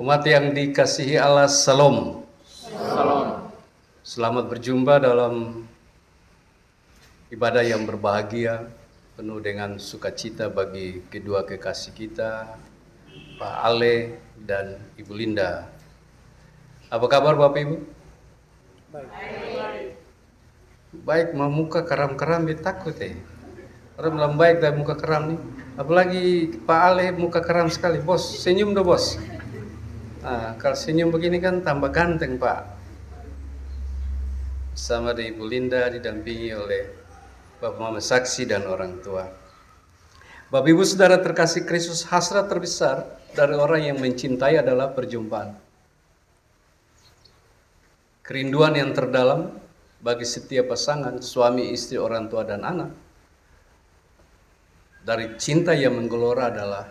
Umat yang dikasihi Allah, Salam. Salam. Selamat berjumpa dalam ibadah yang berbahagia, penuh dengan sukacita bagi kedua kekasih kita, Pak Ale dan Ibu Linda. Apa kabar Bapak Ibu? Baik. Baik, mau muka keram-keram takut Orang belum baik dah muka keram nih. Apalagi Pak Ale muka keram sekali. Bos, senyum dong bos. Nah, kalau senyum begini kan tambah ganteng Pak. Sama dengan Ibu Linda didampingi oleh Bapak Mama Saksi dan orang tua. Bapak Ibu Saudara terkasih Kristus, hasrat terbesar dari orang yang mencintai adalah perjumpaan. Kerinduan yang terdalam bagi setiap pasangan, suami, istri, orang tua, dan anak, dari cinta yang menggelora adalah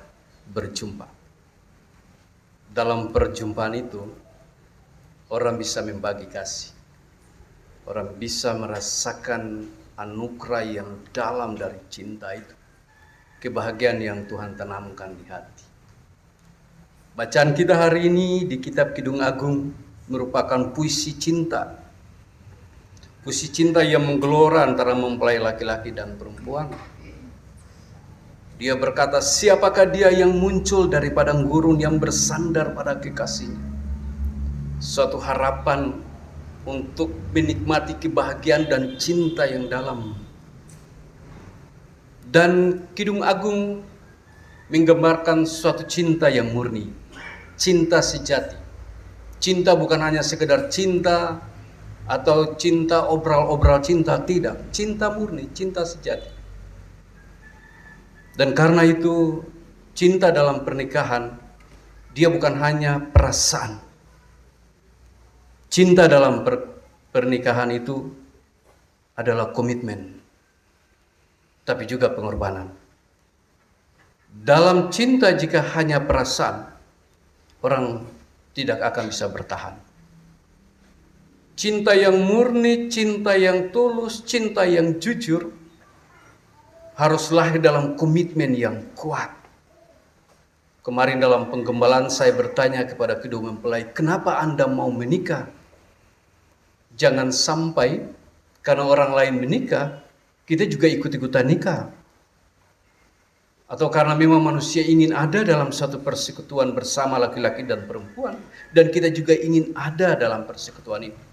berjumpa. Dalam perjumpaan itu, orang bisa membagi kasih. Orang bisa merasakan anugerah yang dalam dari cinta itu. Kebahagiaan yang Tuhan tanamkan di hati. Bacaan kita hari ini di kitab Kidung Agung merupakan puisi cinta. Puisi cinta yang menggelora antara mempelai laki-laki dan perempuan. Dia berkata, siapakah dia yang muncul dari padang gurun yang bersandar pada kekasihnya? Suatu harapan untuk menikmati kebahagiaan dan cinta yang dalam. Dan Kidung Agung menggambarkan suatu cinta yang murni, cinta sejati. Cinta bukan hanya sekedar cinta atau cinta obral-obral cinta, tidak. Cinta murni, cinta sejati. Dan karena itu cinta dalam pernikahan, dia bukan hanya perasaan. Cinta dalam pernikahan itu adalah komitmen, tapi juga pengorbanan. Dalam cinta jika hanya perasaan, orang tidak akan bisa bertahan. Cinta yang murni, cinta yang tulus, cinta yang jujur, harus lahir dalam komitmen yang kuat. Kemarin dalam penggembalaan saya bertanya kepada kedua mempelai, kenapa Anda mau menikah? Jangan sampai karena orang lain menikah, kita juga ikut-ikutan nikah. Atau karena memang manusia ingin ada dalam satu persekutuan bersama laki-laki dan perempuan, dan kita juga ingin ada dalam persekutuan itu.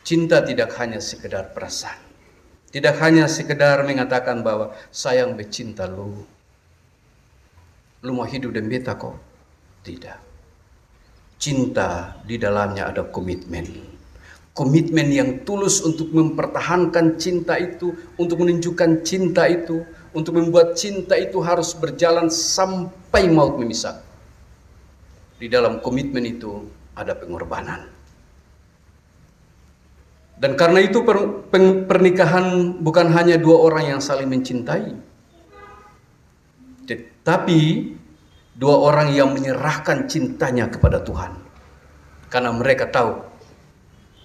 Cinta tidak hanya sekedar perasaan. Tidak hanya sekedar mengatakan bahwa sayang bercinta lu mau hidup dan beta kok. Tidak. Cinta di dalamnya ada komitmen. Komitmen yang tulus untuk mempertahankan cinta itu, untuk menunjukkan cinta itu, untuk membuat cinta itu harus berjalan sampai maut memisah. Di dalam komitmen itu ada pengorbanan. Dan karena itu pernikahan bukan hanya dua orang yang saling mencintai, tetapi dua orang yang menyerahkan cintanya kepada Tuhan. Karena mereka tahu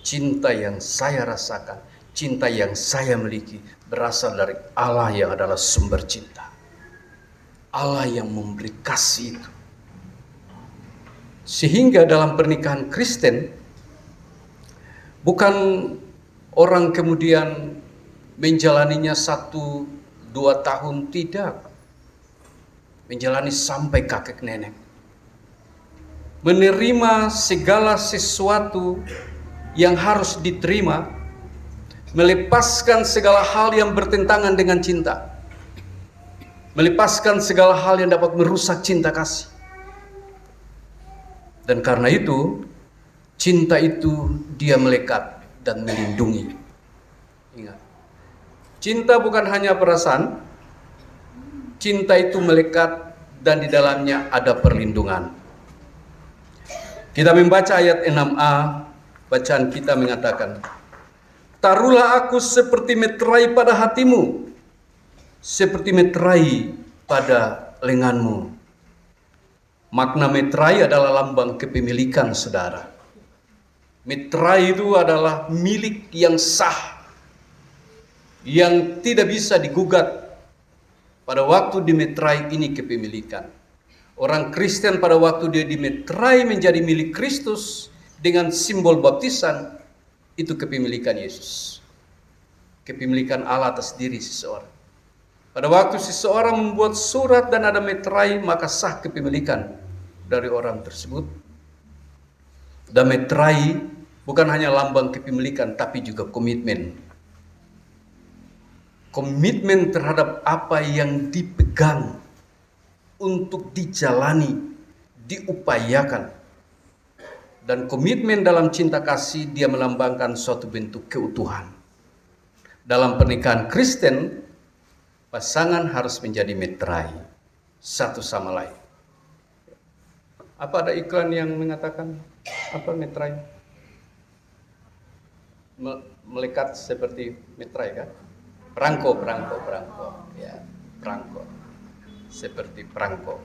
cinta yang saya rasakan, cinta yang saya miliki berasal dari Allah yang adalah sumber cinta. Allah yang memberi kasih itu. Sehingga dalam pernikahan Kristen, bukan orang kemudian menjalaninya 1-2 tahun, tidak. Menjalani sampai kakek nenek. Menerima segala sesuatu yang harus diterima, melepaskan segala hal yang bertentangan dengan cinta. Melepaskan segala hal yang dapat merusak cinta kasih. Dan karena itu, cinta itu dia melekat dan melindungi. Ingat, cinta bukan hanya perasaan, cinta itu melekat dan di dalamnya ada perlindungan. Kita membaca ayat 6a, bacaan kita mengatakan, taruhlah aku seperti meterai pada hatimu, seperti meterai pada lenganmu. Makna meterai adalah lambang kepemilikan saudara. Meterai itu adalah milik yang sah, yang tidak bisa digugat pada waktu dimeterai ini kepemilikan. Orang Kristen pada waktu dia dimeterai menjadi milik Kristus dengan simbol baptisan, itu kepemilikan Yesus. Kepemilikan Allah atas diri seseorang. Pada waktu seseorang membuat surat dan ada meterai, maka sah kepemilikan dari orang tersebut. Dan meterai bukan hanya lambang kepemilikan, tapi juga komitmen. Komitmen terhadap apa yang dipegang untuk dijalani, diupayakan. Dan komitmen dalam cinta kasih dia melambangkan suatu bentuk keutuhan. Dalam pernikahan Kristen, pasangan harus menjadi meterai satu sama lain. Apa ada iklan yang mengatakan apa meterai? Melekat seperti meterai kan? Perangko. Ya, perangko. Seperti perangko.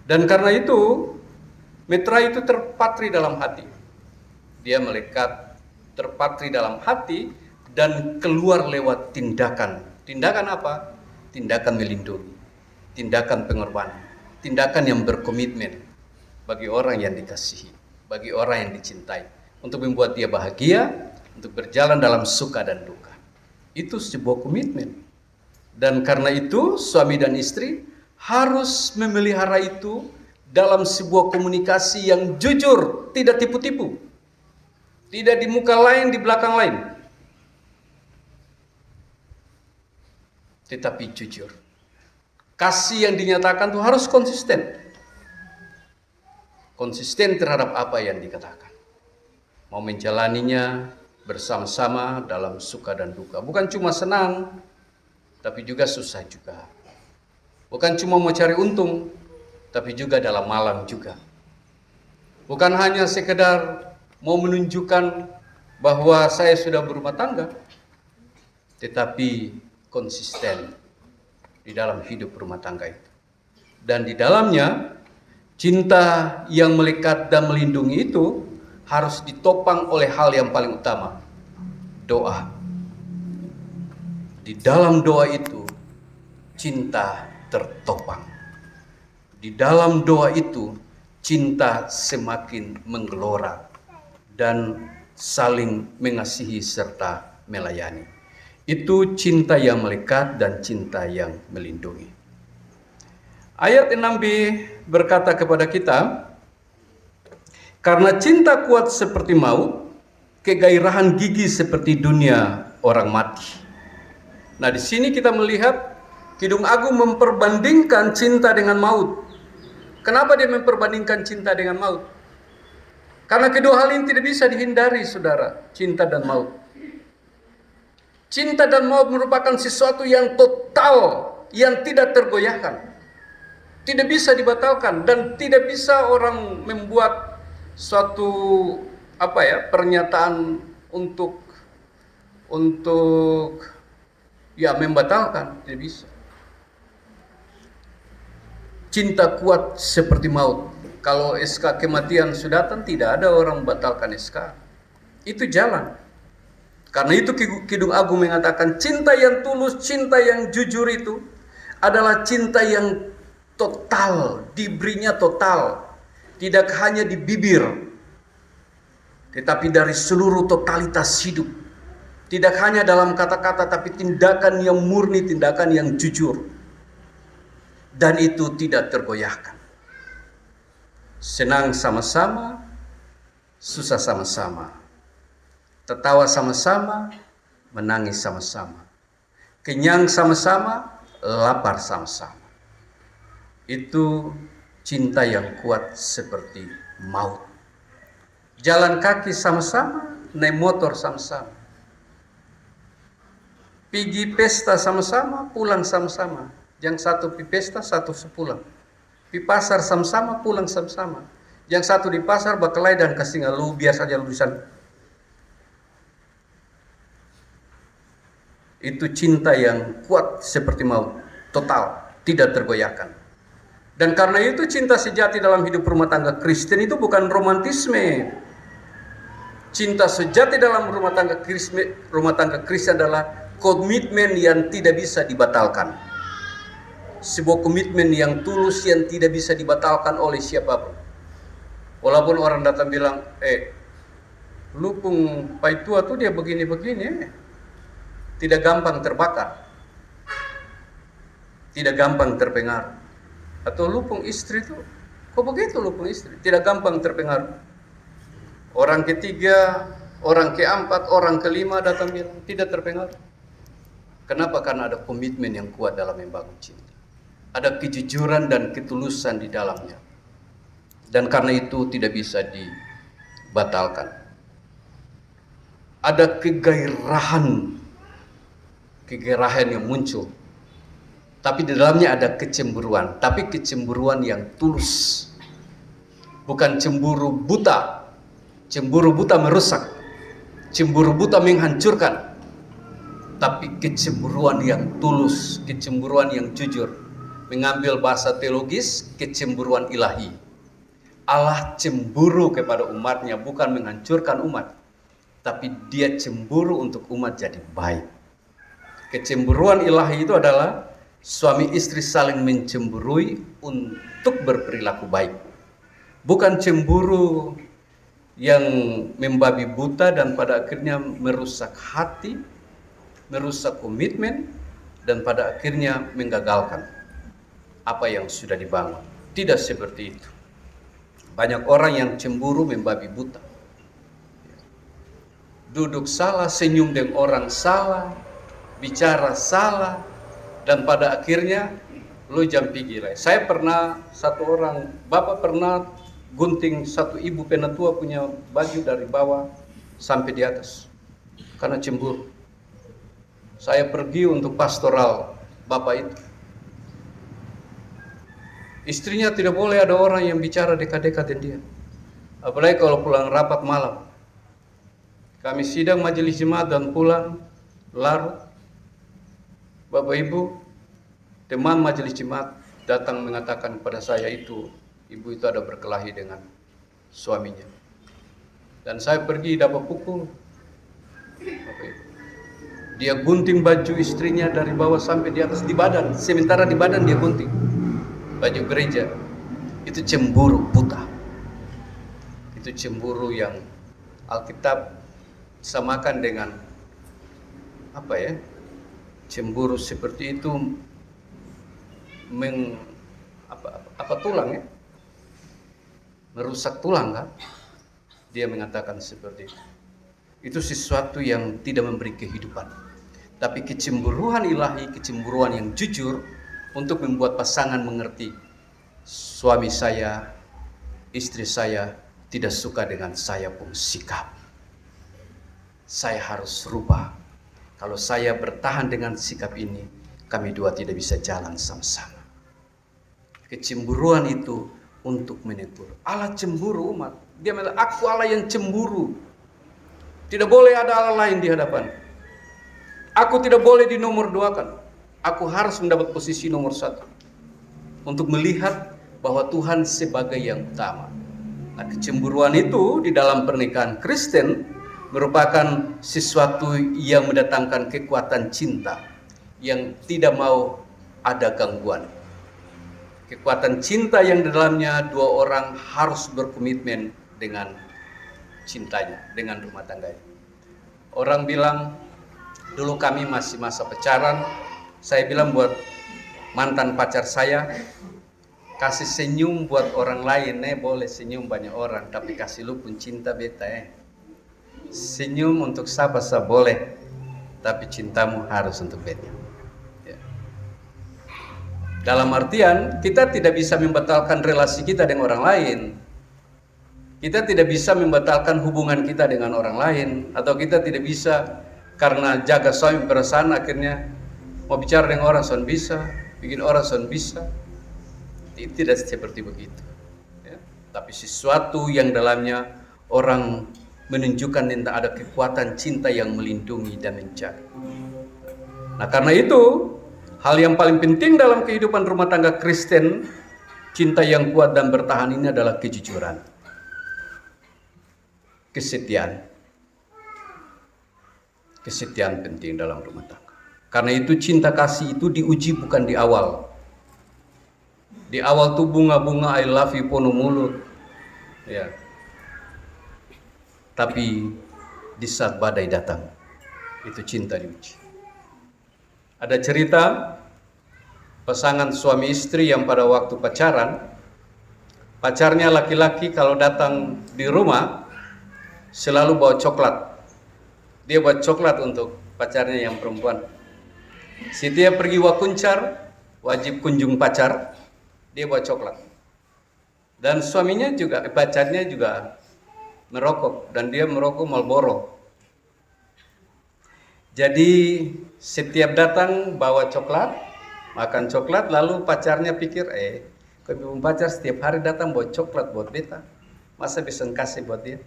Dan karena itu, meterai itu terpatri dalam hati. Dia melekat, terpatri dalam hati dan keluar lewat tindakan. Tindakan apa? Tindakan melindungi, tindakan pengorbanan, tindakan yang berkomitmen bagi orang yang dikasihi, bagi orang yang dicintai, untuk membuat dia bahagia, untuk berjalan dalam suka dan duka. Itu sebuah komitmen. Dan karena itu suami dan istri harus memelihara itu dalam sebuah komunikasi yang jujur, tidak tipu-tipu. Tidak di muka lain, di belakang lain. Tetapi jujur. Kasih yang dinyatakan itu harus konsisten. Konsisten terhadap apa yang dikatakan. Mau menjalaninya bersama-sama dalam suka dan duka. Bukan cuma senang, tapi juga susah juga. Bukan cuma mau cari untung, tapi juga dalam malam juga. Bukan hanya sekedar mau menunjukkan bahwa saya sudah berumah tangga, tetapi konsisten di dalam hidup rumah tangga itu. Dan di dalamnya, cinta yang melekat dan melindungi itu harus ditopang oleh hal yang paling utama, doa. Di dalam doa itu, cinta tertopang. Di dalam doa itu, cinta semakin menggelora dan saling mengasihi serta melayani. Itu cinta yang melekat dan cinta yang melindungi. Ayat 6b berkata kepada kita, karena cinta kuat seperti maut, kegairahan gigi seperti dunia orang mati. Nah, di sini kita melihat Kidung Agung memperbandingkan cinta dengan maut. Kenapa dia memperbandingkan cinta dengan maut? Karena kedua hal ini tidak bisa dihindari, saudara, cinta dan maut. Cinta dan maut merupakan sesuatu yang total, yang tidak tergoyahkan. Tidak bisa dibatalkan dan tidak bisa orang membuat suatu pernyataan untuk membatalkan, tidak bisa. Cinta kuat seperti maut. Kalau SK kematian sudah datang, tidak ada orang membatalkan SK. Itu jalan. Karena itu Kidung Agung mengatakan cinta yang tulus, cinta yang jujur itu adalah cinta yang total, diberinya total. Tidak hanya di bibir, tetapi dari seluruh totalitas hidup. Tidak hanya dalam kata-kata, tapi tindakan yang murni, tindakan yang jujur. Dan itu tidak tergoyahkan. Senang sama-sama, susah sama-sama. Tertawa sama-sama, menangis sama-sama. Kenyang sama-sama, lapar sama-sama. Itu cinta yang kuat seperti maut. Jalan kaki sama-sama, naik motor sama-sama. Pergi pesta sama-sama, pulang sama-sama. Yang satu pergi pesta, satu sepulang. Pergi pasar sama-sama, pulang sama-sama. Yang satu di pasar bakelai dan kasih ngalu, biar saja lukisan. Itu cinta yang kuat seperti maut, total, tidak tergoyahkan. Dan karena itu cinta sejati dalam hidup rumah tangga Kristen itu bukan romantisme. Cinta sejati dalam rumah tangga Kristen adalah komitmen yang tidak bisa dibatalkan. sebuah komitmen yang tulus yang tidak bisa dibatalkan oleh siapapun. Walaupun orang datang bilang, lupung Paitua tuh dia begini-begini, tidak gampang terbakar, tidak gampang terpengaruh. Atau lupung istri tuh, kok begitu lupung istri, tidak gampang terpengaruh. Orang ketiga, orang keempat, orang kelima datang bilang tidak terpengaruh. Kenapa? Karena ada komitmen yang kuat dalam membangun cinta. Ada kejujuran dan ketulusan di dalamnya. Dan karena itu tidak bisa dibatalkan. Ada kegairahan yang muncul. Tapi di dalamnya ada kecemburuan. Tapi kecemburuan yang tulus. Bukan cemburu buta. Cemburu buta merusak. Cemburu buta menghancurkan. Tapi kecemburuan yang tulus. Kecemburuan yang jujur. Mengambil bahasa teologis, kecemburuan ilahi. Allah cemburu kepada umatnya, bukan menghancurkan umat, tapi dia cemburu untuk umat jadi baik. Kecemburuan ilahi itu adalah suami istri saling mencemburui untuk berperilaku baik. Bukan cemburu yang membabi buta dan pada akhirnya merusak hati, merusak komitmen, dan pada akhirnya menggagalkan apa yang sudah dibangun. Tidak seperti itu. Banyak orang yang cemburu membabi buta. Duduk salah, senyum dengan orang salah, bicara salah, dan pada akhirnya lo jampi gila. Saya pernah, satu orang, bapak pernah gunting satu ibu penatua punya baju dari bawah sampai di atas. Karena cemburu. Saya pergi untuk pastoral bapak itu. Istrinya tidak boleh ada orang yang bicara dekat-dekat dengan dia. Apalagi kalau pulang rapat malam. Kami sidang majelis jemaat dan pulang larut. Bapak Ibu, teman majelis jemaat datang mengatakan kepada saya ibu itu ada berkelahi dengan suaminya. Dan saya pergi dapat pukul. Bapak Ibu. Dia gunting baju istrinya dari bawah sampai di atas di badan. Sementara di badan dia gunting baju gereja. Itu cemburu buta. Itu cemburu yang Alkitab samakan dengan cemburu seperti itu tulang ya, merusak tulang kan. Dia mengatakan seperti itu. Itu sesuatu yang tidak memberi kehidupan. Tapi kecemburuan ilahi, kecemburuan yang jujur untuk membuat pasangan mengerti, suami saya, istri saya tidak suka dengan saya pun sikap. Saya harus rubah. Kalau saya bertahan dengan sikap ini, kami dua tidak bisa jalan sama-sama. Kecemburuan itu untuk menegur. Allah cemburu umat. Dia bilang, aku Allah yang cemburu. Tidak boleh ada Allah lain di hadapan. Aku tidak boleh dinomor duakan. Aku harus mendapat posisi nomor 1. Untuk melihat bahwa Tuhan sebagai yang utama. Nah, kecemburuan itu di dalam pernikahan Kristen merupakan sesuatu yang mendatangkan kekuatan cinta yang tidak mau ada gangguan. Kekuatan cinta yang di dalamnya dua orang harus berkomitmen dengan cintanya, dengan rumah tangganya. Orang bilang, dulu kami masih masa pacaran, saya bilang buat mantan pacar saya, kasih senyum buat orang lain, boleh senyum banyak orang, tapi kasih lu pun cinta beta Senyum untuk siapa boleh, tapi cintamu harus untuk beta. Ya. Dalam artian, kita tidak bisa membatalkan relasi kita dengan orang lain. Kita tidak bisa membatalkan hubungan kita dengan orang lain, atau kita tidak bisa karena jaga suami perasaan akhirnya mau bicara dengan orang son bisa, bikin orang son bisa. Tidak seperti begitu. Ya. Tapi sesuatu yang dalamnya orang menunjukkan tentang ada kekuatan cinta yang melindungi dan menjaga. Nah, karena itu hal yang paling penting dalam kehidupan rumah tangga Kristen, cinta yang kuat dan bertahan ini adalah kejujuran, kesetiaan. Kesetiaan penting dalam rumah tangga. Karena itu cinta kasih itu diuji bukan di awal, Di awal tuh bunga-bunga I love you penuh mulut. Ya. Tapi di saat badai datang, itu cinta diuji. Ada cerita pasangan suami istri yang pada waktu pacaran, pacarnya laki-laki kalau datang di rumah selalu bawa coklat. Dia buat coklat untuk pacarnya yang perempuan. Setiap pergi wakuncar, wajib kunjung pacar, dia buat coklat. Dan suaminya juga, pacarnya juga merokok, dan dia merokok Marlboro. Jadi setiap datang bawa coklat, makan coklat, lalu pacarnya pikir, kau pacar setiap hari datang bawa coklat buat beta, masa bisa kasih buat dia?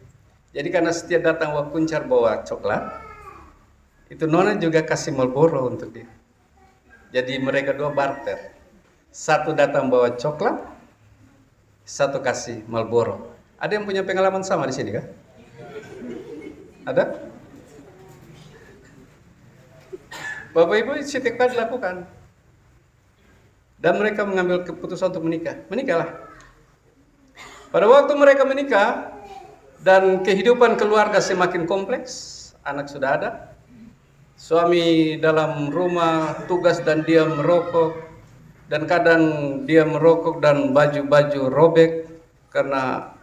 Jadi karena setiap datang wakuncar bawa coklat, itu nona juga kasih Marlboro untuk dia. Jadi mereka dua barter. Satu datang bawa coklat, satu kasih Marlboro. Ada yang punya pengalaman sama di sini kah? Ada? Bapak Ibu setiap kali dilakukan. Dan mereka mengambil keputusan untuk menikah. Menikahlah. Pada waktu mereka menikah dan kehidupan keluarga semakin kompleks, anak sudah ada. Suami dalam rumah tugas dan dia merokok, dan kadang dia merokok dan baju-baju robek karena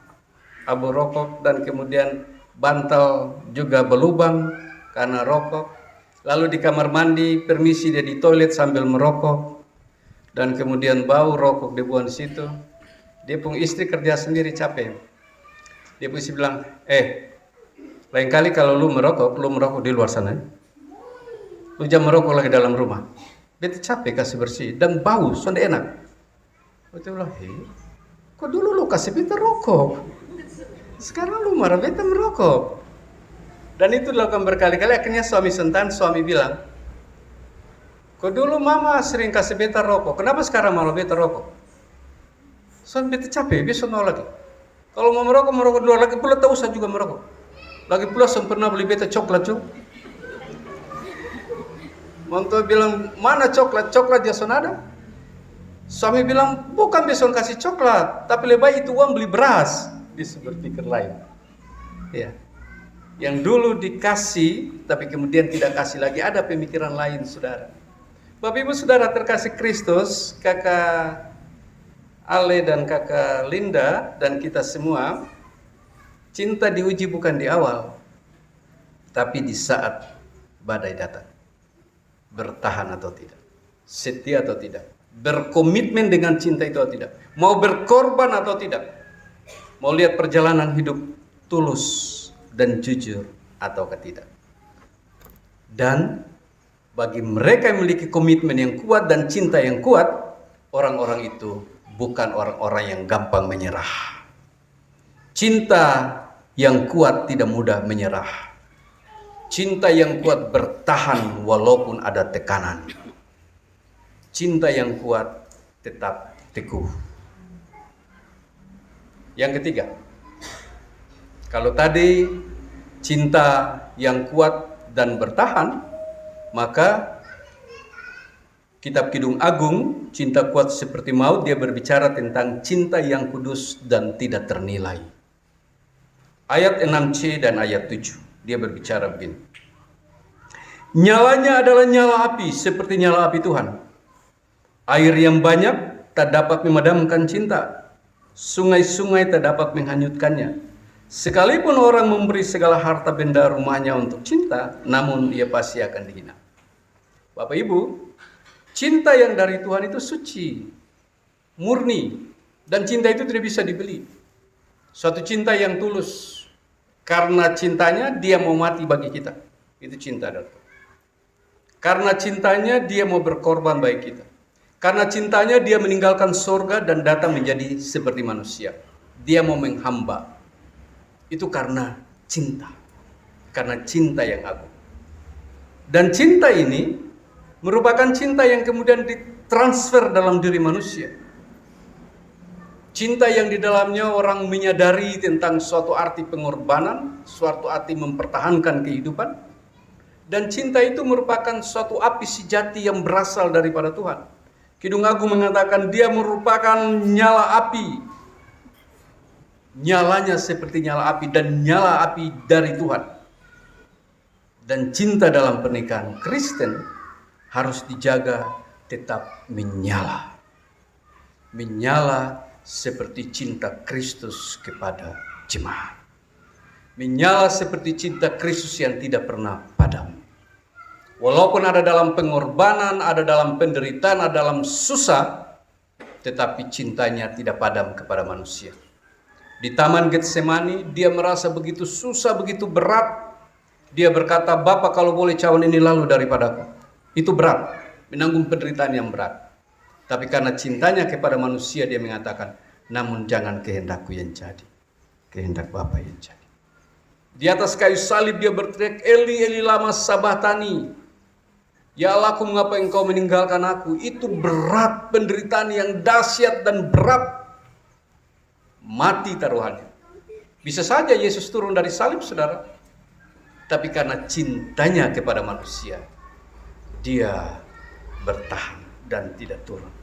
abu rokok, dan kemudian bantal juga berlubang karena rokok. Lalu di kamar mandi permisi dia di toilet sambil merokok, dan kemudian bau rokok dibuang di situ. Dia pun istri kerja sendiri capek. Dia pun bilang, lain kali kalau lu merokok di luar sana. Lu jangan merokok lagi dalam rumah. Beta capek kasih bersih dan bau, sudah enak. Beta bilang, kok dulu lu kasih beta rokok? Sekarang lu marah beta merokok. Dan itu dilakukan berkali-kali. Akhirnya suami bilang, kok dulu mama sering kasih beta rokok, kenapa sekarang malah beta rokok? Soalnya beta capek, besok mau lagi. Kalau mau merokok di luar, lagi pula tak usah juga merokok. Lagi pula sempurna beli beta coklat juga. Monto bilang, mana coklat? Coklat ya sonada. Suami bilang, bukan besok kasih coklat, tapi lebih baik itu uang beli beras. Dia berpikir lain. Ya. Yang dulu dikasih, tapi kemudian tidak kasih lagi, ada pemikiran lain, saudara. Bapak Ibu Saudara terkasih Kristus, Kakak Ale dan Kakak Linda dan kita semua, cinta diuji bukan di awal, tapi di saat badai datang. Bertahan atau tidak, setia atau tidak, berkomitmen dengan cinta itu atau tidak, mau berkorban atau tidak, mau lihat perjalanan hidup tulus dan jujur ataukah tidak. Dan bagi mereka yang memiliki komitmen yang kuat dan cinta yang kuat, orang-orang itu bukan orang-orang yang gampang menyerah. Cinta yang kuat tidak mudah menyerah. Cinta yang kuat bertahan walaupun ada tekanan. Cinta yang kuat tetap teguh. Yang ketiga, kalau tadi cinta yang kuat dan bertahan, maka Kitab Kidung Agung, Cinta Kuat Seperti Maut, dia berbicara tentang cinta yang kudus dan tidak ternilai. Ayat 6c dan ayat 7. Dia berbicara begini. Nyalanya adalah nyala api seperti nyala api Tuhan. Air yang banyak tak dapat memadamkan cinta. Sungai-sungai tak dapat menghanyutkannya. Sekalipun orang memberi segala harta benda rumahnya untuk cinta, namun ia pasti akan dihina. Bapak Ibu, cinta yang dari Tuhan itu suci, murni, dan cinta itu tidak bisa dibeli. Suatu cinta yang tulus. Karena cintanya dia mau mati bagi kita. Itu cinta dari Tuhan. Karena cintanya dia mau berkorban bagi kita. Karena cintanya dia meninggalkan surga dan datang menjadi seperti manusia. Dia mau menghamba. Itu karena cinta. Karena cinta yang agung. Dan cinta ini merupakan cinta yang kemudian ditransfer dalam diri manusia. Cinta yang di dalamnya orang menyadari tentang suatu arti pengorbanan, suatu arti mempertahankan kehidupan. Dan cinta itu merupakan suatu api sejati yang berasal daripada Tuhan. Kidung Agung mengatakan dia merupakan nyala api. Nyalanya seperti nyala api dan nyala api dari Tuhan. Dan cinta dalam pernikahan Kristen harus dijaga tetap menyala. Menyala seperti cinta Kristus kepada jemaat. Menyala seperti cinta Kristus yang tidak pernah padam. Walaupun ada dalam pengorbanan, ada dalam penderitaan, ada dalam susah, tetapi cintanya tidak padam kepada manusia. Di Taman Getsemani, dia merasa begitu susah, begitu berat. Dia berkata, "Bapa, kalau boleh cawan ini lalu daripadaku." Itu berat, menanggung penderitaan yang berat. Tapi karena cintanya kepada manusia, dia mengatakan, "Namun jangan kehendakku yang jadi, kehendak Bapa yang jadi." Di atas kayu salib dia berteriak, "Eli, Eli lama sabachthani." Ya Allahku, mengapa engkau meninggalkan aku? Itu berat, penderitaan yang dahsyat dan berat. Mati taruhannya. Bisa saja Yesus turun dari salib, saudara. Tapi karena cintanya kepada manusia, dia bertahan dan tidak turun.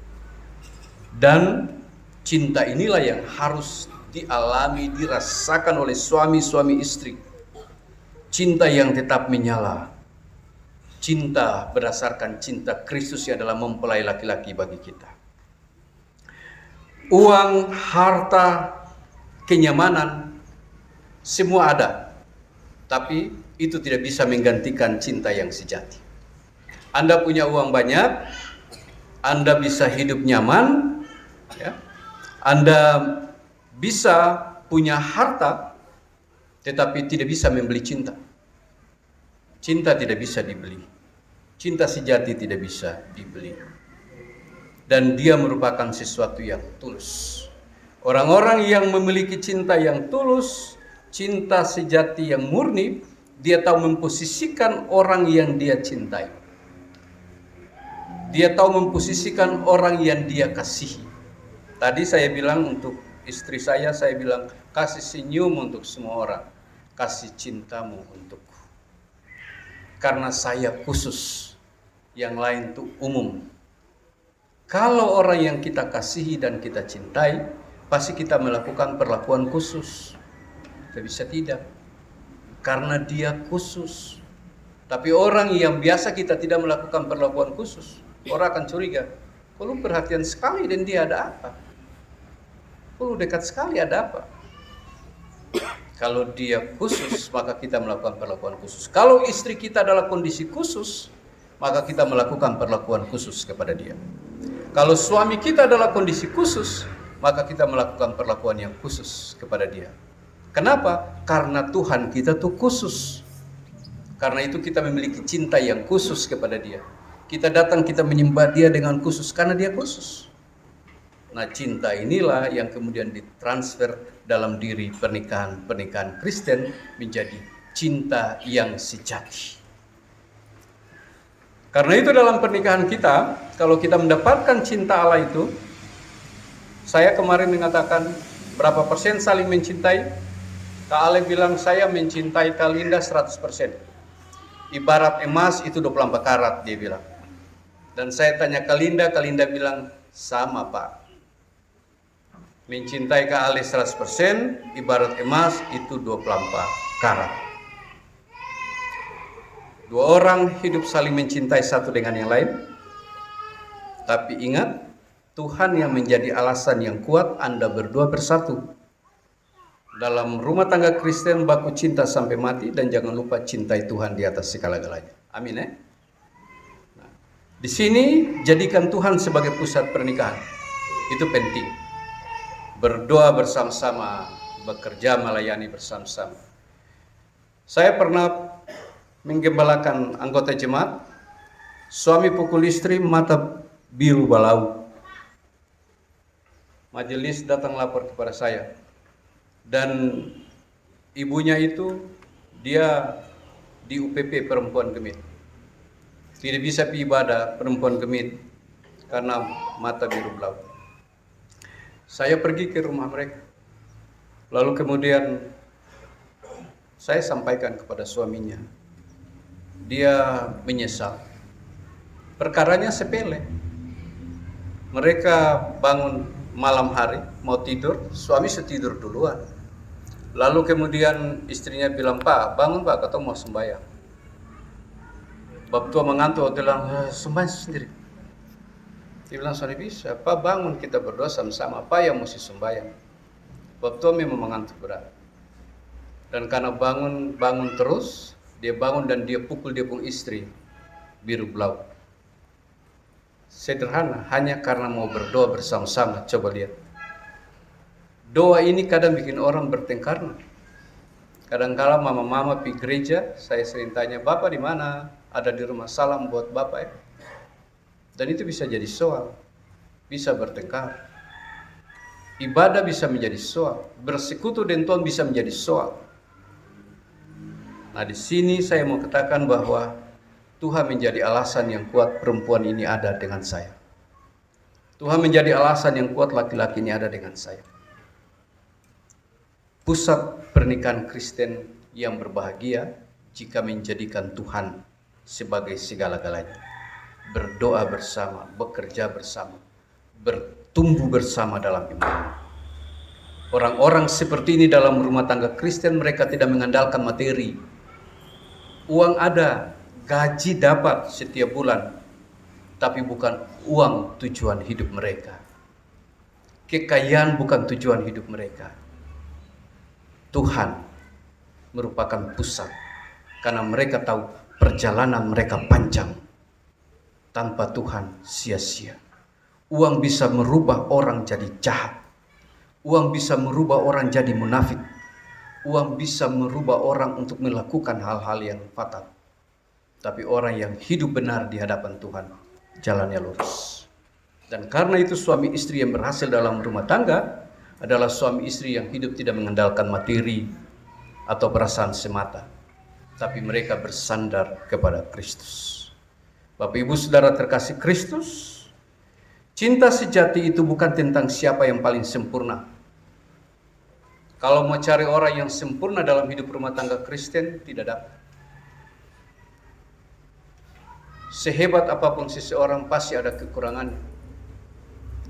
Dan cinta inilah yang harus dialami, dirasakan oleh suami-suami istri. Cinta yang tetap menyala. Cinta berdasarkan cinta Kristus yang adalah mempelai laki-laki bagi kita. Uang, harta, kenyamanan, semua ada. Tapi itu tidak bisa menggantikan cinta yang sejati. Anda punya uang banyak, Anda bisa hidup nyaman, ya. Anda bisa punya harta, tetapi tidak bisa membeli cinta. Cinta tidak bisa dibeli. Cinta sejati tidak bisa dibeli. Dan dia merupakan sesuatu yang tulus. Orang-orang yang memiliki cinta yang tulus, cinta sejati yang murni, dia tahu memposisikan orang yang dia cintai. Dia tahu memposisikan orang yang dia kasihi. Tadi saya bilang untuk istri saya bilang, kasih senyum untuk semua orang, kasih cintamu untukku. Karena saya khusus, yang lain itu umum. Kalau orang yang kita kasihi dan kita cintai, pasti kita melakukan perlakuan khusus. Tidak bisa tidak, karena dia khusus. Tapi orang yang biasa kita tidak melakukan perlakuan khusus, orang akan curiga, kok lu perhatian sekali dan dia ada apa? Kok lu dekat sekali, ada apa? Kalau dia khusus, maka kita melakukan perlakuan khusus. Kalau istri kita adalah kondisi khusus, maka kita melakukan perlakuan khusus kepada dia. Kalau suami kita adalah kondisi khusus, maka kita melakukan perlakuan yang khusus kepada dia. Kenapa? Karena Tuhan kita tuh khusus. Karena itu kita memiliki cinta yang khusus kepada dia. Kita datang, kita menyembah dia dengan khusus, karena dia khusus. Nah, cinta inilah yang kemudian ditransfer dalam diri pernikahan Kristen menjadi cinta yang sejati. Karena itu dalam pernikahan kita, kalau kita mendapatkan cinta Allah itu, saya kemarin mengatakan berapa persen saling mencintai? Kak Ale bilang saya mencintai Kak Linda 100%. Ibarat emas itu 24 karat, dia bilang. Dan saya tanya Kak Linda bilang sama Pak. Mencintai Kak Ale 100%, ibarat emas itu 24 karat. Dua orang hidup saling mencintai satu dengan yang lain. Tapi ingat, Tuhan yang menjadi alasan yang kuat Anda berdua bersatu. Dalam rumah tangga Kristen baku cinta sampai mati, dan jangan lupa cintai Tuhan di atas segala-galanya. Amin ya. Nah, di sini jadikan Tuhan sebagai pusat pernikahan. Itu penting. Berdoa bersama-sama, bekerja melayani bersama-sama. Saya pernah menggembalakan anggota jemaat, suami pukul istri mata biru balau. Majelis datang lapor kepada saya, dan ibunya itu dia di UPP perempuan gemit, tidak bisa pergi ibadah perempuan gemit karena mata biru balau. Saya pergi ke rumah mereka, lalu kemudian saya sampaikan kepada suaminya. Dia menyesal. Perkaranya sepele. Mereka bangun malam hari, mau tidur, suami setidur duluan. Lalu kemudian istrinya bilang, "Pak, bangun Pak, katanya mau sembahyang." Bab tua mengantuk, dia bilang, "Sembahyang sendiri." Dia bilang, "Sorry bisa, Pak bangun kita berdoa sama-sama, Pak yang mesti sembahyang." Bab tua memang mengantuk berat. Dan karena bangun terus, dia bangun dan dia pukul dia pun istri, biru blau. Sederhana, hanya karena mau berdoa bersama-sama. Coba lihat. Doa ini kadang bikin orang bertengkar. Kadang-kala mama-mama pergi gereja, saya sering tanya, "Bapak di mana?" "Ada di rumah." "Salam buat Bapak ya." Dan itu bisa jadi soal, bisa bertengkar. Ibadah bisa menjadi soal, bersekutu dengan Tuhan bisa menjadi soal. Nah, di sini saya mau katakan bahwa Tuhan menjadi alasan yang kuat perempuan ini ada dengan saya. Tuhan menjadi alasan yang kuat laki-laki ini ada dengan saya. Pusat pernikahan Kristen yang berbahagia jika menjadikan Tuhan sebagai segala-galanya. Berdoa bersama, bekerja bersama, bertumbuh bersama dalam iman. Orang-orang seperti ini dalam rumah tangga Kristen, mereka tidak mengandalkan materi. Uang ada, gaji dapat setiap bulan, tapi bukan uang tujuan hidup mereka. Kekayaan bukan tujuan hidup mereka. Tuhan merupakan pusat, karena mereka tahu perjalanan mereka panjang. Tanpa Tuhan sia-sia. Uang bisa merubah orang jadi jahat. Uang bisa merubah orang jadi munafik. Uang bisa merubah orang untuk melakukan hal-hal yang fatal. Tapi orang yang hidup benar di hadapan Tuhan, jalannya lurus. Dan karena itu suami istri yang berhasil dalam rumah tangga adalah suami istri yang hidup tidak mengandalkan materi atau perasaan semata, tapi mereka bersandar kepada Kristus. Bapak Ibu Saudara terkasih Kristus, cinta sejati itu bukan tentang siapa yang paling sempurna. Kalau mau cari orang yang sempurna dalam hidup rumah tangga Kristen, tidak dapat. Sehebat apapun seseorang pasti ada kekurangannya.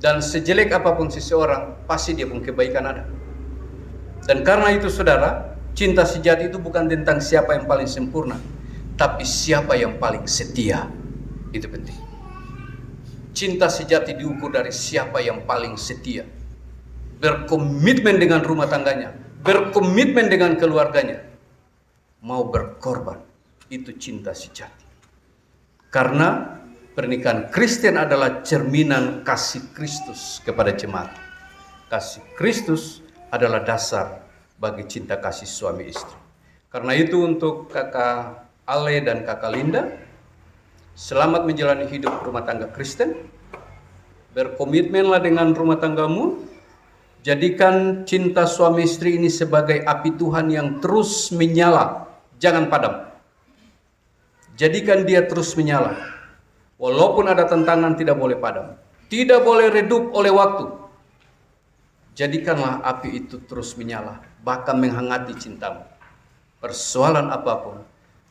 Dan sejelek apapun seseorang pasti dia pun kebaikan ada. Dan karena itu saudara, cinta sejati itu bukan tentang siapa yang paling sempurna, tapi siapa yang paling setia. Itu penting. Cinta sejati diukur dari siapa yang paling setia, berkomitmen dengan rumah tangganya, berkomitmen dengan keluarganya, mau berkorban. Itu cinta sejati. Karena pernikahan Kristen adalah cerminan kasih Kristus kepada jemaat. Kasih Kristus adalah dasar bagi cinta kasih suami istri. Karena itu untuk kakak Ale dan kakak Linda, selamat menjalani hidup rumah tangga Kristen. Berkomitmenlah dengan rumah tanggamu. Jadikan cinta suami istri ini sebagai api Tuhan yang terus menyala, jangan padam. Jadikan dia terus menyala. Walaupun ada tantangan, tidak boleh padam, tidak boleh redup oleh waktu. Jadikanlah api itu terus menyala, bahkan menghangati cintamu. Persoalan apapun,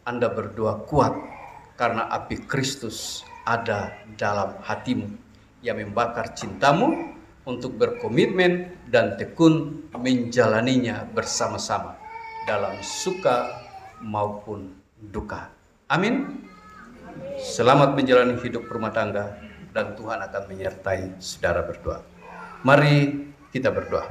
Anda berdoa kuat, karena api Kristus ada dalam hatimu yang membakar cintamu untuk berkomitmen dan tekun menjalaninya bersama-sama dalam suka maupun duka. Amin. Selamat menjalani hidup rumah tangga dan Tuhan akan menyertai saudara berdoa. Mari kita berdoa.